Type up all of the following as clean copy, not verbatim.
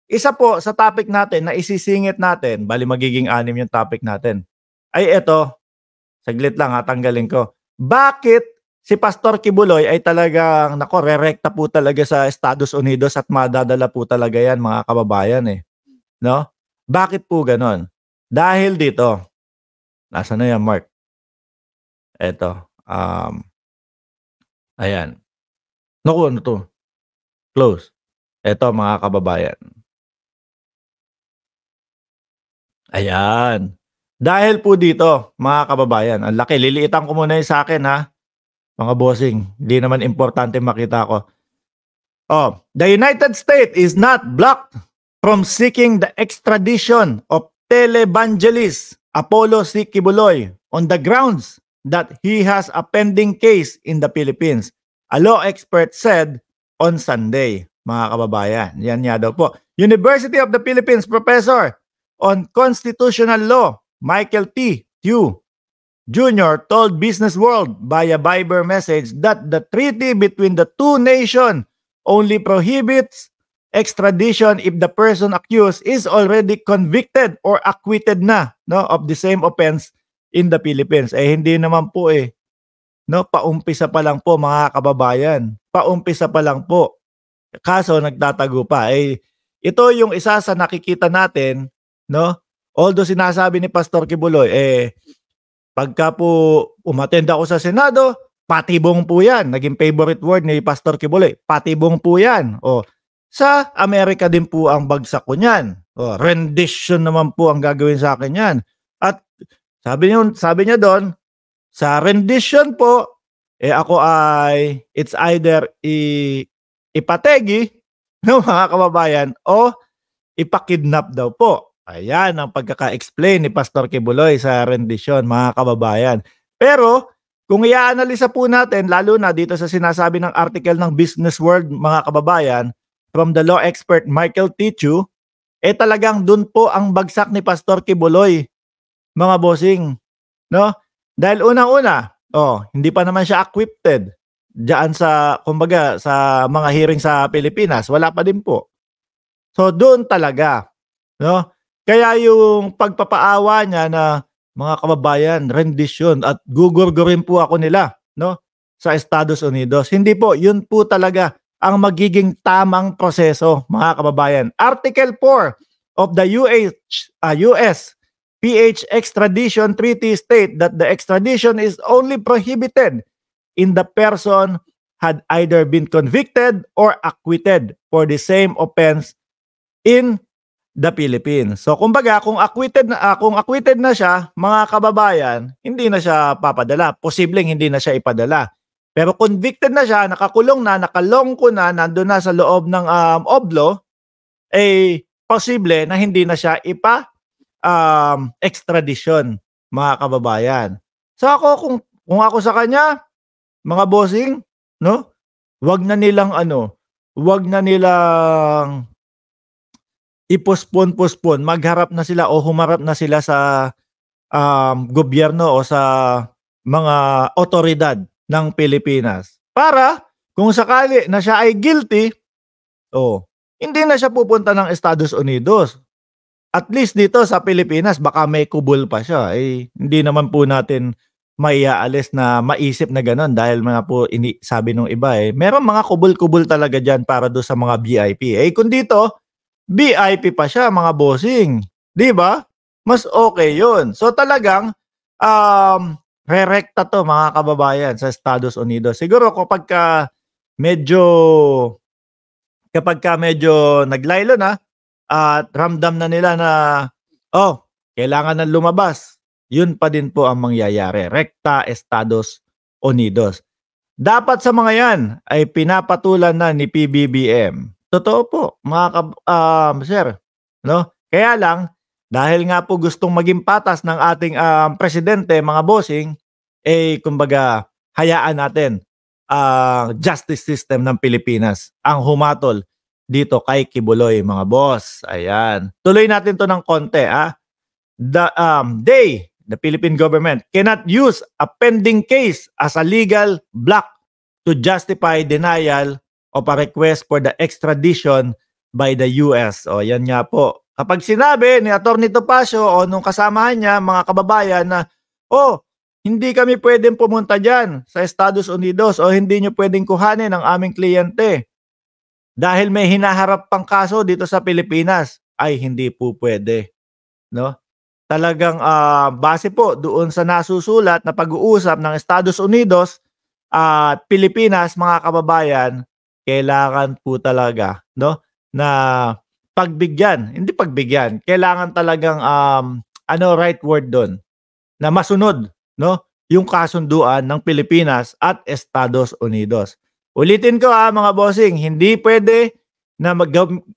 isa po sa topic natin na isisingit natin, bali magiging 6 yung topic natin, ay ito, saglit lang tanggalin ko. Bakit si Pastor Kibuloy ay talagang, rerekta po talaga sa Estados Unidos at madadala po talaga yan mga kababayan eh. No? Bakit po ganon? Dahil dito, nasaan na yan Mark? Ito, ayan. Naku, ano to? Close. Ito mga kababayan. Ayan. Dahil po dito, mga kababayan, ang laki. Liliitan ko muna yung sa akin ha. Mga bossing, hindi naman importante makita ko. Oh, the United States is not blocked from seeking the extradition of televangelist Apollo C. Kibuloy on the grounds that he has a pending case in the Philippines. A law expert said on Sunday, mga kababayan. Yan nga daw po. University of the Philippines Professor on Constitutional Law, Michael T. Tiu Jr. told Business World via Viber message that the treaty between the two nations only prohibits extradition if the person accused is already convicted or acquitted na of the same offense in the Philippines. Hindi naman po paumpisa pa lang po mga kababayan. Paumpisa pa lang po. Kaso nagtatago pa. Ito yung isa sa nakikita natin, although sinasabi ni Pastor Kibuloy, pagka po umattend ako sa Senado, patibong po yan. Naging favorite word ni Pastor Kibuloy. Patibong po yan. Sa Amerika din po ang bagsak ko niyan. Rendition naman po ang gagawin sa akin yan. At sabi niya doon, sa rendition po, ako ay, it's either ipategi, mga kababayan, o ipakidnap daw po. Ayan ang pagkaka-explain ni Pastor Kibuloy sa rendition, mga kababayan. Pero, kung i-analisa po natin, lalo na dito sa sinasabi ng article ng Business World, mga kababayan, from the law expert Michael T. Tiu, talagang dun po ang bagsak ni Pastor Kibuloy, mga bossing. Dahil unang-una, hindi pa naman siya acquitted diyan sa, kumbaga, sa mga hearing sa Pilipinas. Wala pa din po. So, doon talaga. Kaya yung pagpapaawa niya na, mga kababayan, rendition at gugurgurin po ako nila sa Estados Unidos. Hindi po, yun po talaga ang magiging tamang proseso, mga kababayan. Article 4 of the US PH extradition treaty state that the extradition is only prohibited in the person had either been convicted or acquitted for the same offense in the Philippines. So kumbaga, kung acquitted na siya, mga kababayan, hindi na siya papadala. Posibleng hindi na siya ipadala. Pero convicted na siya, nakakulong na, nakalongko na, nandun na sa loob ng oblo, posible na hindi na siya extradition, mga kababayan. So ako, kung ako sa kanya, mga bossing, wag na nilang i-postpone, magharap na sila o humarap na sila sa gobyerno o sa mga otoridad ng Pilipinas. Para kung sakali na siya ay guilty, hindi na siya pupunta ng Estados Unidos. At least dito sa Pilipinas, baka may kubol pa siya. Hindi naman po natin maiaalis na maisip na gano'n dahil mga po sabi nung iba meron mga kubol-kubol talaga dyan para do sa mga VIP. Kung dito, VIP pa siya, mga bossing. Di ba? Mas okay yun. So talagang, rerekta to, mga kababayan, sa Estados Unidos. Siguro kapag medyo naglaylo na at ramdam na nila na kailangan na lumabas, yun pa din po ang mangyayari. Rekta Estados Unidos. Dapat sa mga yan ay pinapatulan na ni PBBM. Totoo po, mga sir. Kaya lang, dahil nga po gustong maging patas ng ating presidente, mga bossing, kumbaga, hayaan natin justice system ng Pilipinas ang humatol dito kay Kibuloy, mga boss. Ayan. Tuloy natin to ng konti. The Philippine government cannot use a pending case as a legal block to justify denial of a request for the extradition by the US. O yan nga po. Kapag sinabi ni Atty. Topacio o nung kasamahan niya, mga kababayan na, oh, hindi kami pwedeng pumunta dyan sa Estados Unidos o hindi nyo pwedeng kuhanin ang aming kliyente dahil may hinaharap pang kaso dito sa Pilipinas, ay hindi po pwede. No? Talagang base po doon sa nasusulat na pag-uusap ng Estados Unidos at Pilipinas, mga kababayan, kailangan po talaga, no, na pagbigyan, hindi pagbigyan, kailangan talagang right word doon, na masunod, no, yung kasunduan ng Pilipinas at Estados Unidos. Ulitin ko mga bossing, hindi pwede na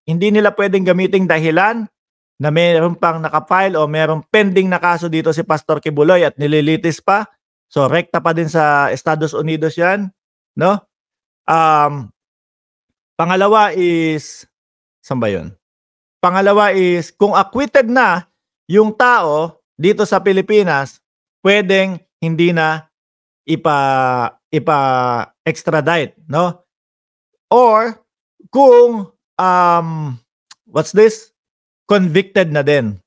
hindi nila pwedeng gamiting dahilan na meron pang nakafile o merong pending na kaso dito si Pastor Kibuloy at nililitis pa. So rekta pa din sa Estados Unidos 'yan, no? Pangalawa is saan ba 'yun? Pangalawa is kung acquitted na yung tao dito sa Pilipinas, pwedeng hindi na extradite, no? Or kung convicted na din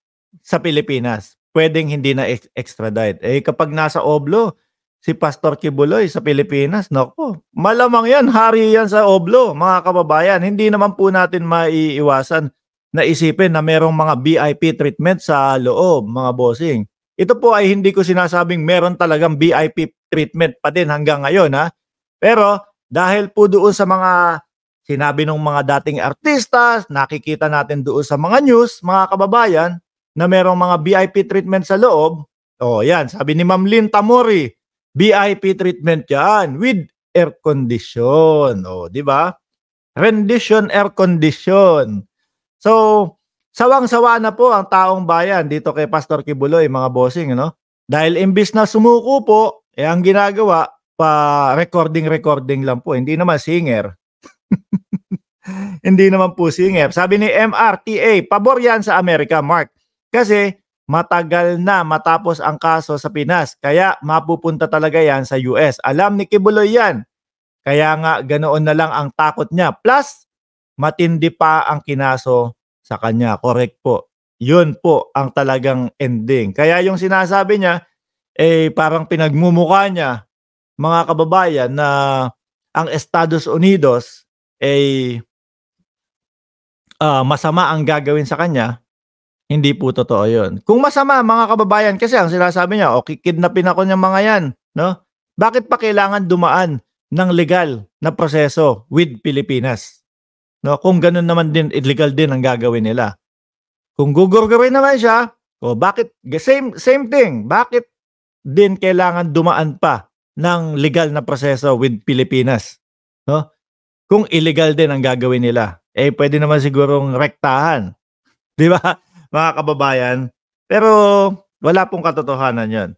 sa Pilipinas, pwedeng hindi na extradite. Kapag nasa oblo si Pastor Kibuloy sa Pilipinas, nako, malamang yan, hari yan sa oblo, mga kababayan. Hindi naman po natin maiiwasan na isipin na merong mga VIP treatment sa loob, mga bossing. Ito po ay hindi ko sinasabing meron talagang VIP treatment pa din hanggang ngayon, ha? Pero dahil po doon sa mga sinabi ng mga dating artista, nakikita natin doon sa mga news, mga kababayan, na merong mga VIP treatment sa loob. Oh, yan, sabi ni Ma'am Lynn Tamori, VIP treatment yan with air condition. Oh, di ba? Rendition air condition. So, sawang-sawa na po ang taong bayan dito kay Pastor Kibuloy, mga bossing, no? Dahil imbis na sumuko po, ang ginagawa, pa recording lang po. Hindi naman singer. Hindi naman po singer. Sabi ni MRTA, pabor yan sa Amerika, Mark. Kasi matagal na matapos ang kaso sa Pinas. Kaya mapupunta talaga yan sa US. Alam ni Kibuloy yan. Kaya nga ganoon na lang ang takot niya. Plus, matindi pa ang kinaso sa kanya. Correct po. Yun po ang talagang ending. Kaya yung sinasabi niya, parang pinagmumukha niya, mga kababayan, na ang Estados Unidos masama ang gagawin sa kanya. Hindi po totoo yun. Kung masama, mga kababayan, kasi ang sinasabi niya, kidnapin ako ng mga yan, no? Bakit pa kailangan dumaan ng legal na proseso with Pilipinas? No? Kung ganun naman din, illegal din ang gagawin nila. Kung gugurgurin naman siya, bakit, same thing, bakit din kailangan dumaan pa ng legal na proseso with Pilipinas? No? Kung illegal din ang gagawin nila, pwede naman sigurong rektahan. Di ba, mga kababayan? Pero wala pong katotohanan yan.